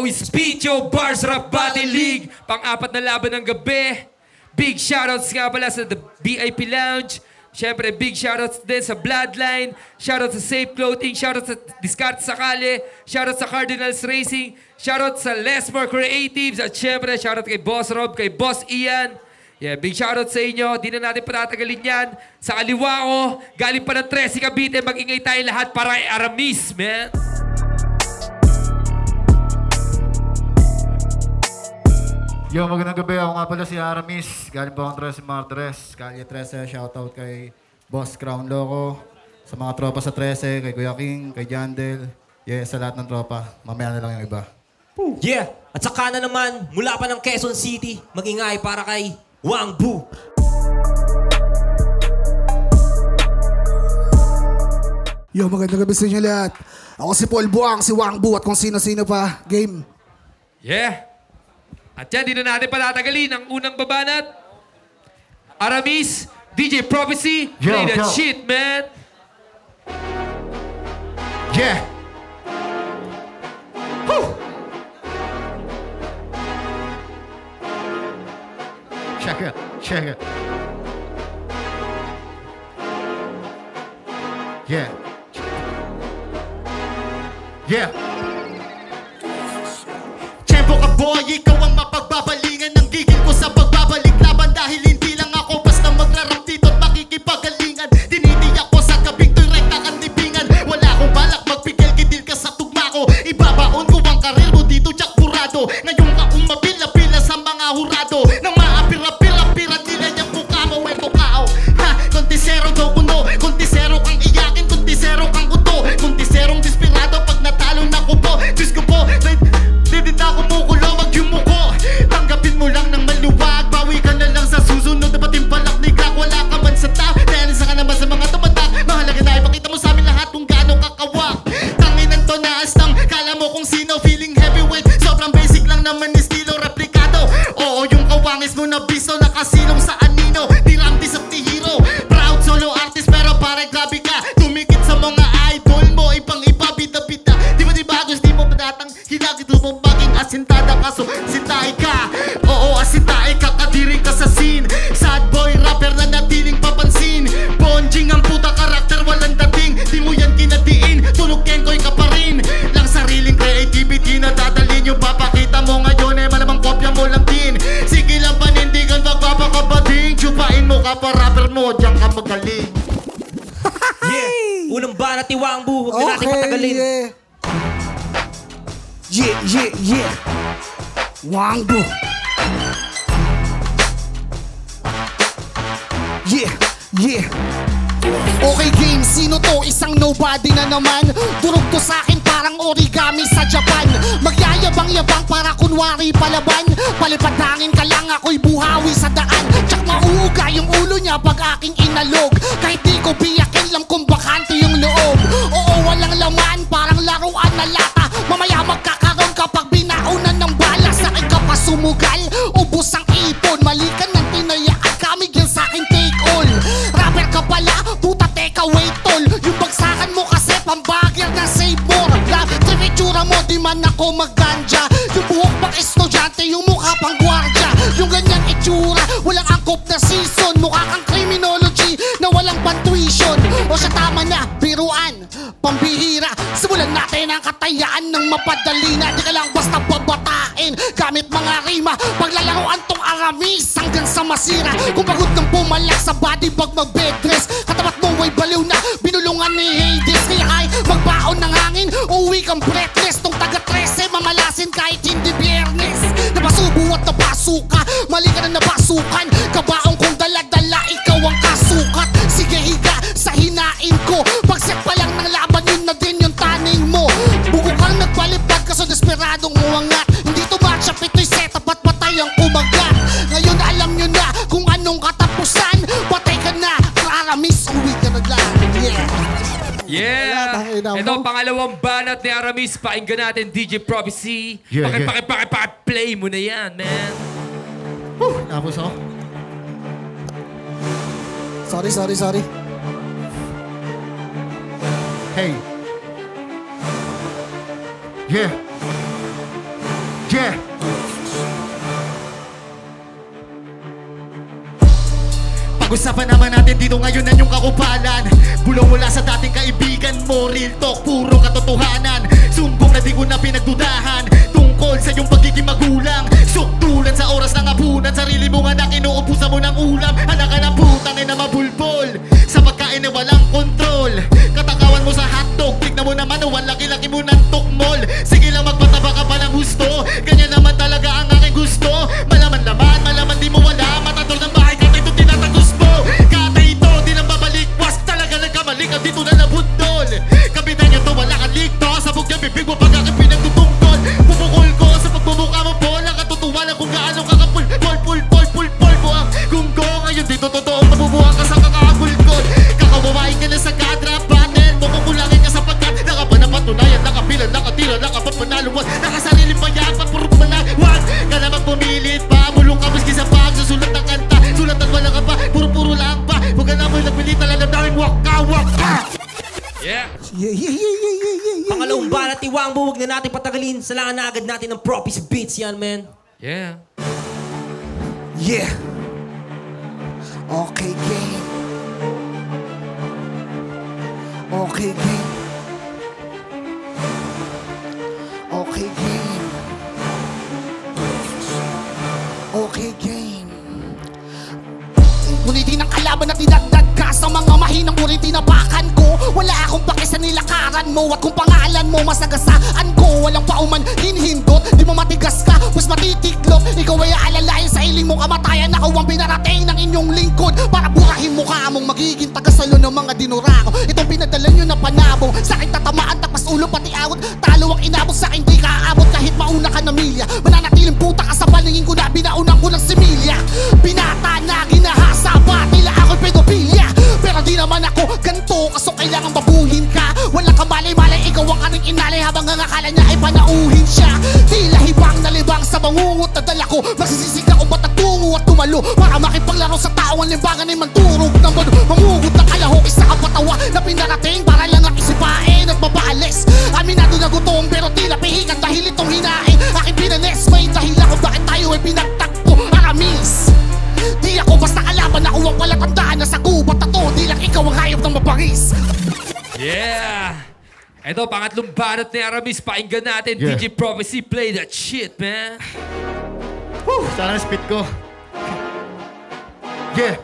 Speecho Bars Rap Battle League, pang-apat na laban ng gabi. Big shoutouts nga pala sa The VIP Lounge. Siyempre, big shoutouts din sa Bloodline. Shoutouts sa Safe Clothing. Shoutouts sa Discard Sakali. Shoutouts sa Cardinals Racing. Shoutouts sa Lesmore Creatives. At siyempre, shoutout kay Boss Rob, kay Boss Ian. Yeah, big shoutout sa inyo. Di na natin patatagalin yan. Sa kaliwa ko, galing pa ng 13 Cavite. Mag-ingay tayo lahat para kay Aramis, man. Yo, magandang gabi. Ako nga pala si Aramis. Galing po akong 13 Martires. Kalye 13, shoutout kay Boss Crown Loco. Sa mga tropa sa 13, kay Kuya King, kay Jandel. Yeah, sa lahat ng tropa. Mamaya na lang yung iba. Yeah! At saka na naman, mula pa ng Quezon City, mag-ingay para kay Wang Bu. Yo, magandang gabi sa inyo lahat. Ako si Paul Buang, si Wang Bu, at kung sino-sino pa. Game. Yeah! At yan, di na natin patatagalin ang unang babanat. Aramis, DJ Prophecy, play that shit, man. Yeah! Woo! Check it, check it. Yeah. Yeah. Tempo ka boy, ikaw ang mapagbabalingan ng gigil ko sa pagbabalik laban dahil hindi lang ako basta magrarap dito at makikipagalingan. Dinitiyak ko sa gabing to'y rekta kang libingan. Wala akong balak magpigil-gidil ka sa tugma ko. Ibabaon ko ang karir mo dito, Jack Purado. Ngayon ka umapila-pila sa mga hurado nang maapira-pira-pira nila yung mukha mo. Eto kao, ha, kontisero daw kuno. Kontisero kang iyakin, kontisero kang uto. Kontiserong desperado pag natalo na ko po. Diyos ko po, hindi na kumukulo, wag yung muko. Tanggapin mo lang ng maluwag. Bawi ka na lang sa susunod na patimpalak ni crack. Wala ka man sa tap, dahil isa ka naman sa mga tumatak. Mahalaga na ipakita mo sa amin lahat kung gaano kakawak. Tanginan to naas lang, kala mo kung sino. Feeling heavyweight, sobrang basic lang naman estilo replikado. Oo, yung kawangis mo na biso nakasilong sa anino. Di ramdi sa hero, proud solo artist pero pare grabe ka. Tumikit sa mga idol mo, ibang iba bida-bida. Di mo di bagos, di mo padatang hinagit mo maging asintada kaso sintay ka. Oo, asintay ka, kadiri ka sa scene. Sad boy rapper na natiling papansin. Bonjing ang puta karakter, walang dating. Di mo yan kinadiin, tulog kenkoy ka pa rin. Lang sariling creativity na dadalhin. Yung papakita mo ngayon eh malamang kopya mo lang din. Sige lang panindigan, magpapakabading. Chupain mo ka pa rapper mo, diyan ka magaling. Yeah! Unang banat ni Wang Bu, huwag na natin patagalin. Yeah. Wang Bu. Yeah. Okay game, sino to? Isang nobody na naman. Durog to sa akin parang origami sa Japan. Magyayabang-yabang para kunwari palaban. Palipadangin ka lang, ako'y buhawi sa daan. Tsak mauuga yung ulo niya pag aking inalog. Kahit di ko biyakin lang kung bakante yung loob. Oo, walang laman, parang laruan na lata. Mamaya magkakaroon kapag binaunan ng bala. Sa akin ka pa sumugal, ubos ang ipon. Mali ka ng tinayaan, kamig yan sa akin take all. Rapper ka pala, puta teka wait tol. Yung bagsakan mo kasi pambagger na save more. Trivitsura mo, di man ako magganja. Yung buhok pang estudyante, yung mukha pang gwardya. Yung ganyang itsura, walang angkop na season. Mukha kang criminology na walang pantuition. O siya tama na, biruan, pambihira. Simulan natin ang katayaan ng mapadali na. Di ka lang basta babatain gamit mga rima. Paglalaroan tong Aramis hanggang sa masira. Kung pagod ng pumalak sa body bag mag-bedress. Katapat mo ay baliw na binulungan ni Hades. Kaya ay magbaon ng hangin, uwi kang breathless. Tong taga-13 mamalasin kahit hindi biyernes. Napasubo at napasuka, mali ka na nabaso pasukan. Kabaong kong dala-dala, ikaw ang kasukat. Sige higa sa hinain ko. Pag-set pa lang ng laban, yun na din yung taning mo. Bugo kang nagpalipad kaso desperadong umangat. Hindi to match up, ito'y setup at patay ang kumagat. Ngayon alam nyo na kung anong katapusan. Patay ka na, Aramis, uwi ka na lang. Yeah! Wala, tangina Ito, mo. pangalawang banat ni Aramis. Pakinggan natin, DJ Prophecy. Yeah, Play mo na yan, man. Tapos ako. Sorry. Hey. Yeah. Yeah. Pag-usapan naman natin dito ngayon ang yung kakupalan. Bulong mula sa dating kaibigan mo, real talk, puro katotohanan. Sumbong na di ko na pinagdudahan tungkol sa iyong pagiging magulang. Suktulan sa oras ng hapunan, sarili mo nga na kinuupusan mo ng ulam. Anak ka na putang na mabulbol, sa pagkain na walang kontrol. Katakawan mo sa hotdog, tignan mo naman ang laki-laki mo ng tukmol. Sige lang magpataba ka pa ng gusto, ganyan naman talaga ang aking gusto. Malaman-laman, malaman di mo wala, matadol ng bahay ka ito tinatagos mo. Kata ito, di lang babalik, was talaga nagkamali ka dito na nabundol. Kapitan nyo to, wala kang ligto, sabog niya bibig mo pag aking pinagtutungkol. Pupukol ko sa pagbubuka mo bola, katutuwa lang kung gaano kakapul. Pol mo ang gunggo, ngayon dito totoo mabubuhan ka sa kakabulkol. Kakawawain ka na sa kadra battle, mukukulangin ka sa pagkat nakapanapatunayan, nakapilan, nakatira, nakapagpanaluwas, nakasariling payapat, puro kumalawag ka na magpumilit pa, bulong ka maski sa pagsusulat ng kanta. Sulat at wala ka pa, puro lang pa, huwag ka na mo nagpilita, alam namin waka. Yeah! Pangalawang banat ni Wangbo, huwag na natin patagalin. Salangan na agad natin ng Prophecy Beats yan, man. Yeah! Yeah. Okay, game. Okay, game. Okay, game. Okay, game. Ngunit ng kalaban na tinagdag ka sa mga mahinang muring tinapakan ko. Wala akong pake sa nilakaran mo at kung pangalan mo masagasaan ko. Walang pauman, hinhindot, di mo matigas ka, mas matitiklop. Ikaw ay alalayan sa iling mong kamatayan. Ako ang pinarating ng inyong lingkod para burahin mo ka mong magiging tagasalo ng mga dinurako. Itong pinadala nyo na panabong sa akin tatamaan, takpas ulo pati awot. Talo ang inabot sa akin, di ka aabot kahit mauna ka na milya. Mananatiling puta ka sa paningin ko na binaunan ko ng similya. Binata na ginahasa ba nila ako'y pedophilia. Pero di naman ako ganto, kaso kailangan babuhin ka. Wala ka malay-malay, ikaw ang aning inalay habang ang akala niya ay panauhin siya. Tila hibang na libang sa bangungot na dala ko. Magsisisi ka kung ba't nagtungo at tumalo para makipaglaro sa tao ang limbangan ay mandurog ng bado. Mamugot ng kalahok, isa ka patawa na pinarating para lang ang isipain at mabaalis. Aminado na gutom pero di napihingan dahil itong hinaing aking pinanes. May dahilan kung bakit tayo ay pinagtakpo, Aramis. Di ako basta kalaban, ako ang palatandaan na sa gubat na to. Di lang ikaw ang hayop ng mabangis. Yeah! Ito, pangatlong banat ni Aramis. Pakinggan natin, Yeah. DJ Prophecy. Play that shit, man. Sana spit ko. Yeah.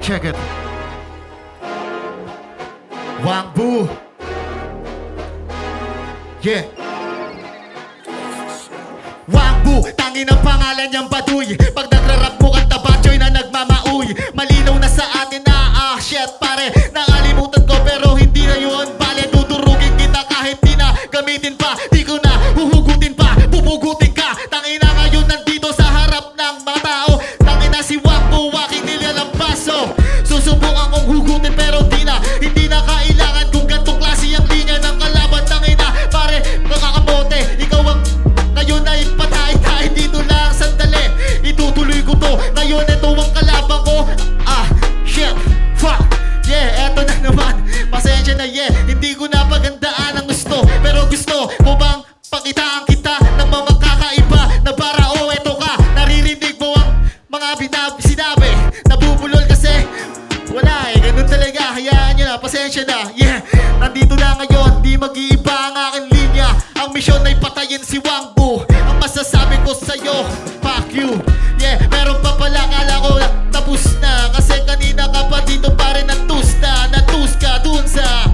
Check it. Wangbo. Yeah. Wangbo, tangin ang pangalan niyang Baduy. Pag nagrarap mo kanta batchoy na nagmamauy. Malinaw na sa atin na shit pare. Nakalimutan ko pero hindi na yun bale. Dudurugin kita kahit di na gamitin pa. Di ko na huhugutin pa, pupugutin ka. Tangina ngayon nandito sa harap ng mga tao. Tangina si Wangbo, aking nilalampaso. Susubukan kong hugutin pero di na. Hindi na kailangan kung gantong klase ang linya ng kalaban. Tangina pare, nakakabote. Ikaw ang ngayon ay patay dito lang sandali. Itutuloy ko to. Ngayon ito ang kalaban ko. Shit, fuck. Yeah, eto na naman. Pasensya na hindi ko na pagandaan ang gusto. Pero gusto mo bang pakitaan kita ng mga kakaiba na para eto ka. Naririnig mo ang mga sinabi. Nabubulol kasi wala ganun talaga. Hayaan nyo na, pasensya na. Nandito na ngayon, di mag-iiba ang aking linya. Ang misyon ay patayin si Wangbo. Ang masasabi ko sa'yo, fuck you. Meron pa pala, kala ko tapos na. Kasi kanina ka pa dito pare natus ka dun sa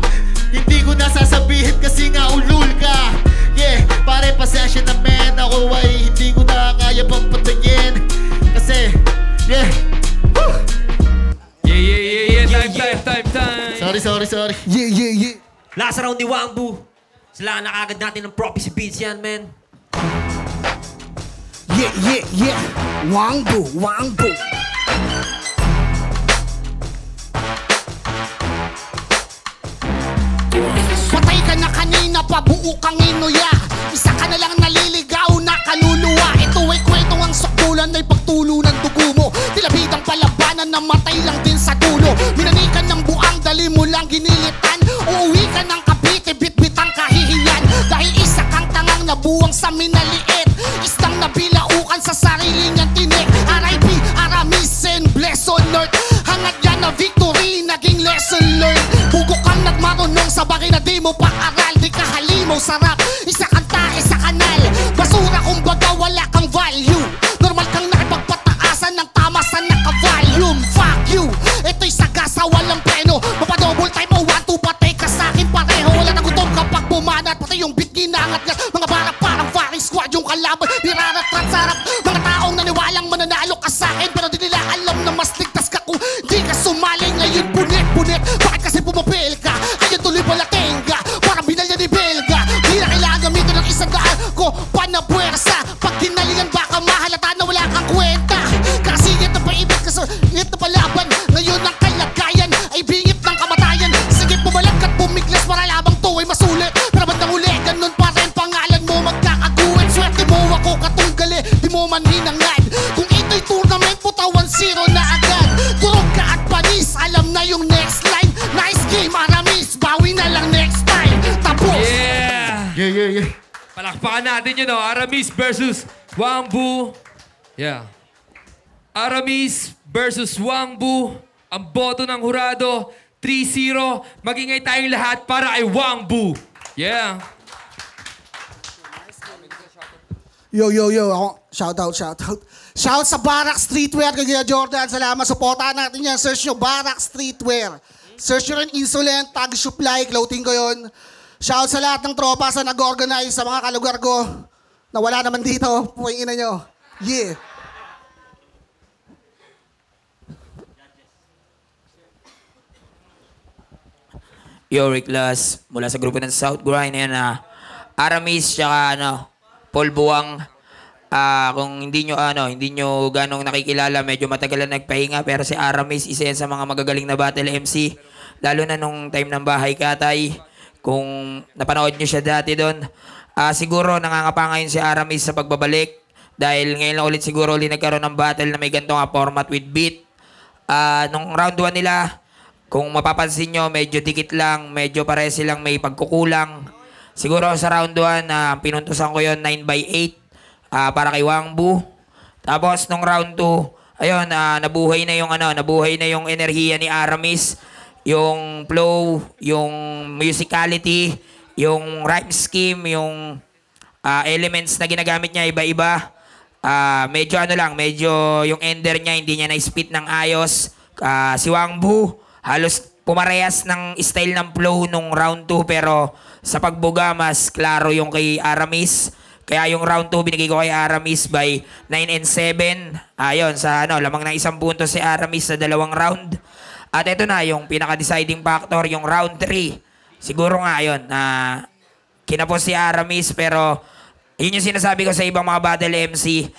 hindi ko nasasabihin kasi nga ulul ka. sorry. Yeah. Last round ni Wangbu. Sila nakagad natin ng prophecy beats yan, man. Yeah. Wangbu. Patay ka na kanina, pabuo kang inuya. Isa ka na lang naliligaw na kaluluwa. Ito ay kwentong ang sakbulan ay pagtulo ng dugo mo. Tilabidang palabanan na matay lang din sa dulo. Minanikan ng buang, dali mo lang ginilitan. Uuwi ka ng Cavite, bit-bitang kahihiyan. Dahil isa kang tangang nabuwang sa minaliit. Isang nabilaukan sa sarili niyang tinik. R.I.P. Aramis and bless on earth. Hangat yan na victory, naging lesson learned. Bugo kang nagmarunong sa bagay na di mo pang-aral. Di ka halimaw, sarap, isa kang tae sa kanal. Basura kumbaga wala kang value. Normal kang nakipagpataasan ng tama sa naka-volume. Fuck you, ito'y sagasa, walang preno. Mapadouble time o 1-2, patay ka sa'kin pareho. Wala na gutom kapag bumanat, pati yung beat ginangat-ngat. Mga barak parang firing squad yung kalaban. Nirarat-rat sarap, mga taong naniwalang mananalo ka sa'kin. Pero di nila alam na mas ligtas ka kung di ka sumali. Ngayon punit. Bakit kasi pumapil ka? Ayun tuloy pala tenga, parang binalya ni Belga. Di na kailangan gamitin ng isang daan ko panabuwersa. Pag kinalingan baka mahalata na wala kang kwenta. Kasi ito pa ibig ka sa ito palaban. Ngayon ang kalagayan ay bingit ng kamatayan. Sige pumalag at pumiglas para labang to ay masulit. Pero bandang uli, ganun pa rin pangalan mo magkakaguin. Swerte mo ako katunggali, di mo man hinangad. Kung ito'y tournament, putawan 0 na agad. Turog ka at panis, alam na yung next line. Nice game, Aramis, bawi na lang next time. Tapos. Yeah. Palakpakan natin yun, Aramis versus Wangbu. Yeah. Aramis versus Wangbu. Ang boto ng hurado, 3-0. Magingay tayong lahat para kay Wangbu. Yeah. Yo. Ako, shout out. Shout sa Barak Streetwear kay Kuya Jordan. Salamat. Supportahan natin yan. Search nyo Barak Streetwear. Search nyo rin Insolent, Tag Supply, clothing ko yun. Shout sa lahat ng tropa sa nag-organize sa mga kalugar ko na wala naman dito. Puwing ina nyo. Yeah. Yo, Rick Las, mula sa grupo ng South Grind, yan Aramis, tsaka Paul Buwang. Kung hindi nyo ganong nakikilala, medyo matagal na nagpahinga, pero si Aramis, isa yan sa mga magagaling na battle MC. Lalo na nung time ng Bahay Katay, kung napanood nyo siya dati doon. Siguro nangangapa ngayon si Aramis sa pagbabalik, dahil ngayon lang ulit siguro ulit nagkaroon ng battle na may ganitong format with beat. Nung round 1 nila, kung mapapansin nyo, medyo dikit lang, medyo pare silang may pagkukulang. Siguro sa round 1, pinuntusan ko yon 9/8 para kay Wangbu. Tapos nung round 2, ayun, nabuhay na yung enerhiya ni Aramis, yung flow, yung musicality, yung rhyme scheme, yung elements na ginagamit niya iba-iba. Medyo yung ender niya hindi niya na-spit ng ayos. Si Wangbu halos pumarehas ng style ng flow nung round 2, pero sa pagbuga mas klaro yung kay Aramis. Kaya yung round 2 binigay ko kay Aramis by 9-7. Ayun, sa lamang ng 1 punto si Aramis sa 2 round. At ito na yung pinaka-deciding factor, yung round 3. Siguro nga yun, kinapos si Aramis, pero yun yung sinasabi ko sa ibang mga battle MC.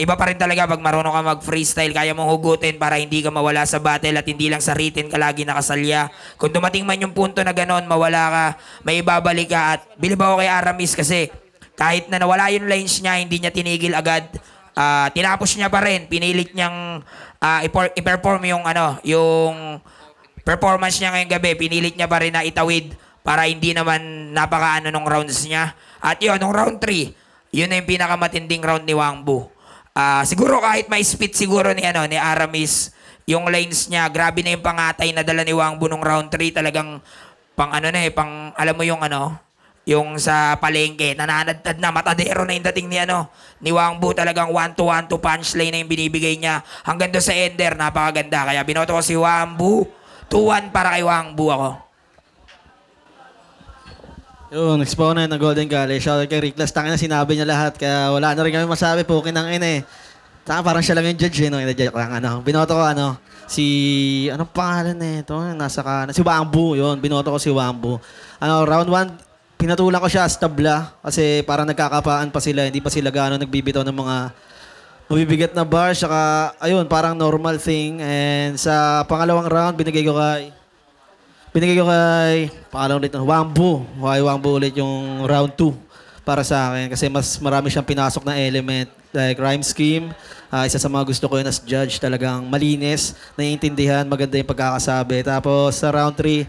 Iba pa rin talaga pag marunong ka mag-freestyle, kaya mong hugutin para hindi ka mawala sa battle at hindi lang sa written ka lagi nakasalya. Kung dumating man yung punto na ganon, mawala ka, may ibabalik ka. At bilib ako kay Aramis kasi kahit na nawala yung lines niya, hindi niya tinigil agad. Tinapos niya pa rin, pinilit niyang i-perform yung performance niya ngayong gabi. Pinilit niya pa rin na itawid para hindi naman napaka nung rounds niya. At yun, nung round 3, yun na yung pinakamatinding round ni Wangbu. Siguro kahit may spit siguro ni Aramis, yung lines niya, grabe na yung pangatay na dala ni Wangbu nung round 3. Talagang alam mo yung sa palengke, nananadtad na, matadero na yung dating ni Wangbu. Talagang 1-to-1 punchline na yung binibigay niya. Hanggang doon sa ender, napakaganda. Kaya binoto ko si Wangbu. 2-1 para kay Wangbu ako. Yun, exponent ng Golden Galley. Shoutout kay Rick Las. Tangina, sinabi niya lahat. Kaya wala na rin kami masabi. Pukin ng ina eh. Saka parang siya lang yung judge, no? Yung judge lang, ano. Binoto ko, si... Anong pangalan na ito? Nasa kanan. Si Wambu, yun. Binoto ko si Wambu. Round 1, pinatulan ko siya as tabla. Kasi parang nagkakapaan pa sila. Hindi pa sila gano'n nagbibitaw ng mga mabibigat na bars. Saka, ayun, parang normal thing. And sa pangalawang round, binigay ko kay... Pangalawang ulit, Wambu. Wambu ulit yung round 2 para sa akin. Kasi mas marami siyang pinasok na element. Like rhyme scheme, isa sa mga gusto ko yun as judge, talagang malinis, naiintindihan, maganda yung pagkakasabi. Tapos sa round 3,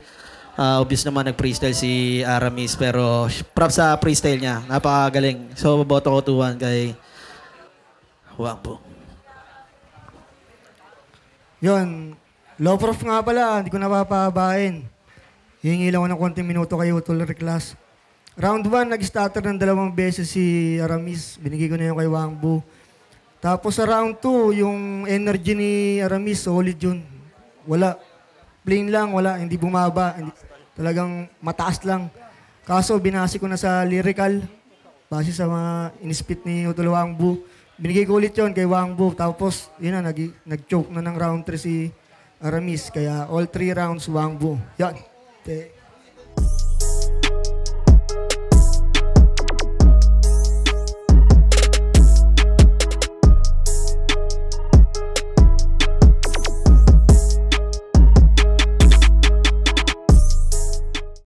obvious naman nag-freestyle si Aramis, pero props sa freestyle niya, napakagaling. So boto ko 2-1 kay Wambo. Yun, low prof nga pala, hindi ko napapabain. Hihingi lang ako ng konting minuto kay Utol Reclass. Round 1, nag-stutter ng 2 beses si Aramis. Binigay ko na yung kay Wangbu. Tapos sa round 2, yung energy ni Aramis, solid yun. Wala. Plain lang, wala. Hindi bumaba. Talagang mataas lang. Kaso, binasi ko na sa lyrical. Base sa mga in-spit ni Utol Wangbu. Binigay ko ulit yun kay Wangbu. Tapos, yun na, nag-choke na ng round 3 si Aramis. Kaya all 3 rounds, Wangbu. Yan. Okay.